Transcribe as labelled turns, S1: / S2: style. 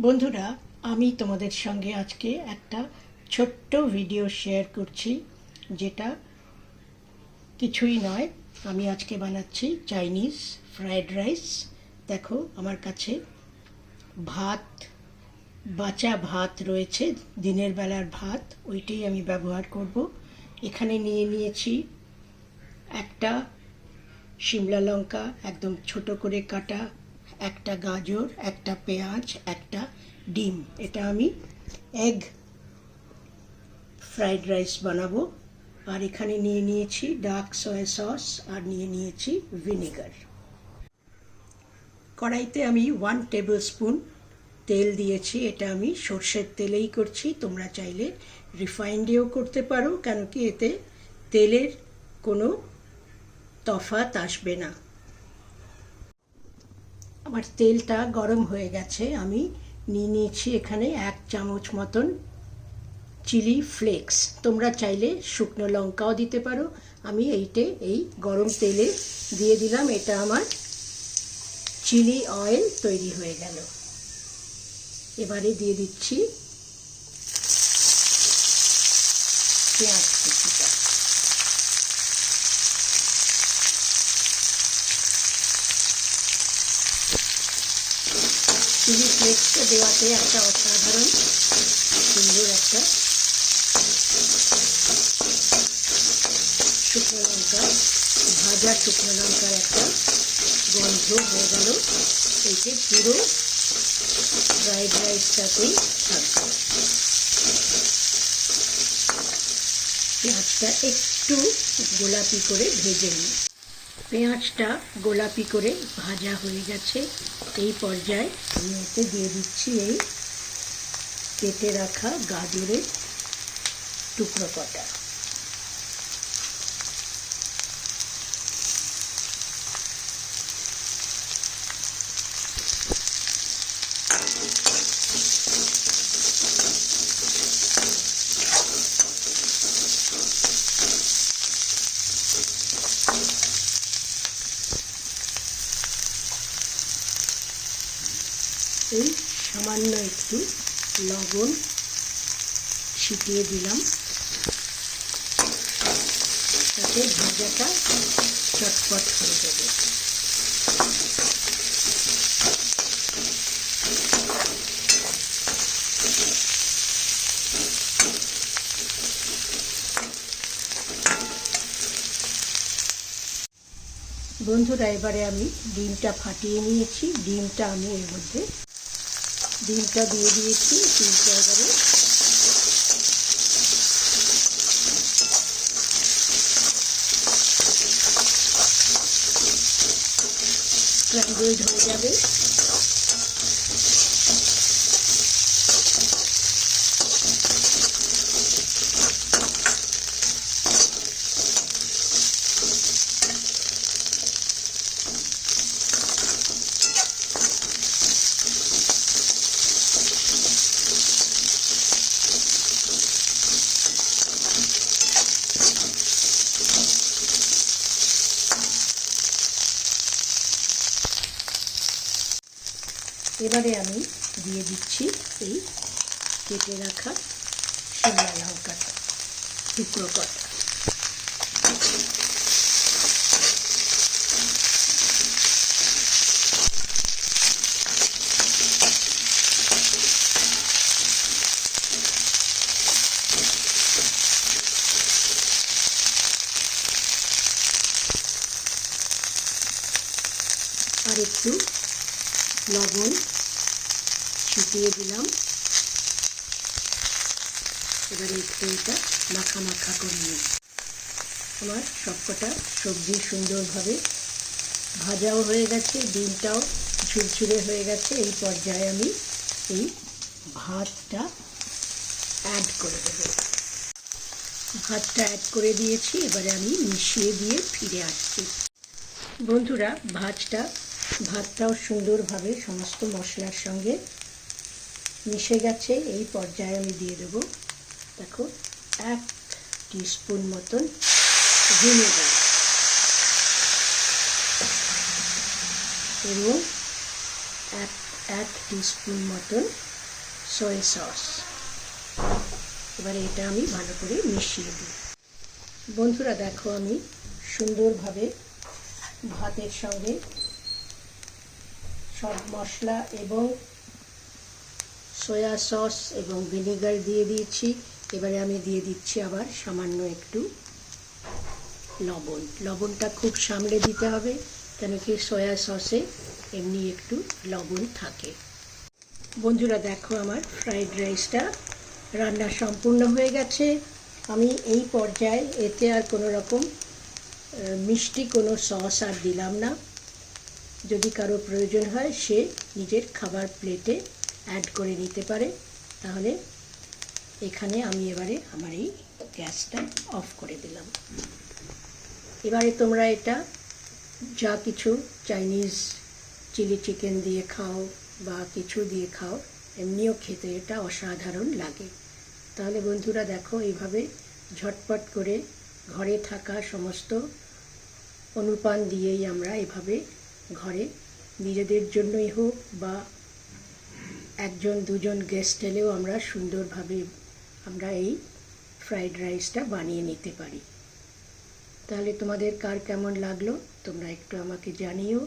S1: বন্ধুরা, আমি তোমাদের সঙ্গে আজকে একটা ছোট্ট ভিডিও শেয়ার করছি, যেটা কিছুই নয়। আমি আজকে বানাচ্ছি চাইনিজ ফ্রায়েড রাইস। দেখো, আমার কাছে ভাত, বাঁচা ভাত রয়েছে, দিনের বেলার ভাত, ওইটাই আমি ব্যবহার করব। এখানে নিয়ে নিয়েছি একটা শিমলা লঙ্কা একদম ছোট করে কাটা, একটা গাজর, একটা পেঁয়াজ, একটা ডিম। এটা আমি এগ ফ্রাইড রাইস বানাবো। আর এখানে নিয়ে নিয়েছি ডার্ক সয়া সস, আর নিয়ে নিয়েছি ভিনেগার। কড়াইতে আমি 1 টেবিল স্পুন তেল দিয়েছি। এটা আমি সর্ষের তেলেই করছি, তোমরা চাইলে রিফাইন্ডেও করতে পারো, কেন কি এতে তেলের কোনো তফাৎ আসবে না। আমার তেলটা গরম হয়ে গেছে। আমি নিয়ে নিয়েছি এখানে 1 চামচ মতন চিলি ফ্লেক্স। তোমরা চাইলে শুকনো লঙ্কাও দিতে পারো। আমি এই গরম তেলে দিয়ে দিলাম। এটা আমার চিলি অয়েল তৈরি হয়ে গেল। এবারে দিয়ে দিচ্ছি পেঁয়াজ কুচিটা। চিলি ফ্লেক্সটা দেওয়াতে একটা অসাধারণ সুন্দর একটা শুকনো লঙ্কা, ভাজা শুকনো লঙ্কার একটা গন্ধ হয়ে গেল। এইটি পুরো ফ্রাইড রাইসটাতেই থাকবে। পেঁয়াজটা একটু গোলাপি করে ভেজে নিই। পেঁয়াজটা গোলাপি করে ভাজা হয়ে গেছে। এই পর্যায়ে আমি এতে দিয়ে দিচ্ছি এই কেটে রাখা গাজরের টুকরো কটা। এই সামান্য একটু লবণ ছিটিয়ে দিলাম, তাতে ভাজাটা চটপট হয়ে যাবে। বন্ধুরা, এবারে আমি ডিমটা ফাটিয়ে নিয়েছি। ডিমটা আমি এর মধ্যে ডিমটা দিয়ে দিয়েছি। ডিমটা এবারে স্ক্র্যাম্বলড হয়ে যাবে। এবারে আমি দিয়ে দিচ্ছি এই কেটে রাখা শিমলা লঙ্কাটা টুকরো কটা। আর একটু লবণ ছিটিয়ে দিলাম। এবারে তেলটা মাখা মাখা করে নিই। আমার সবকটা সবজি সুন্দরভাবে ভাজাও হয়ে গেছে, ডিমটাও ঝুরঝুরে হয়ে গেছে। এই পর্যায়ে আমি এই ভাতটা অ্যাড করে দেব। ভাতটা অ্যাড করে দিয়েছি। এবারে আমি মিশিয়ে দিয়ে ফিরে আসছি। বন্ধুরা, ভাতটাও সুন্দরভাবে সমস্ত মশলার সঙ্গে মিশে গেছে। এই পর্যায়ে আমি দিয়ে দেবো, দেখো, 1 টিস্পুন মতন ভিনেগার এবং 1 টিস্পুন মতন সয়া সস। এবারে এটা আমি ভালো করে মিশিয়ে দিই। বন্ধুরা দেখো, আমি সুন্দরভাবে ভাতের সঙ্গে সব মশলা এবং সয়া সস এবং ভিনেগার দিয়ে দিয়েছি। এবারে আমি দিয়ে দিচ্ছি আবার সামান্য একটু লবণ। লবণটা খুব সামলে দিতে হবে, কেন কি সয়া সসে এমনি একটু লবণ থাকে। বন্ধুরা দেখো, আমার ফ্রাইড রাইসটা রান্না সম্পূর্ণ হয়ে গেছে। আমি এই পর্যায়ে এতে আর কোনো রকম মিষ্টি কোনো সস আর দিলাম না। যদি কারো প্রয়োজন হয় সে নিজের খাবার প্লেটে অ্যাড করে নিতে পারে। তাহলে এখানে আমি এবারে আমার এই গ্যাসটা অফ করে দিলাম। এবারে তোমরা এটা যা কিছু চাইনিজ চিলি চিকেন দিয়ে খাও বা কিছু দিয়ে খাও, এমনিও খেতে এটা অসাধারণ লাগে। তাহলে বন্ধুরা দেখো, এইভাবে ঝটপট করে ঘরে থাকা সমস্ত অনুপান দিয়েই আমরা এভাবে ঘরে নিজেদের জন্যই হোক বা একজন দুজন গেস্ট এলেও আমরা সুন্দরভাবে আমরা এই ফ্রাইড রাইসটা বানিয়ে নিতে পারি। তাহলে তোমাদের কার কেমন লাগলো তোমরা একটু আমাকে জানিও।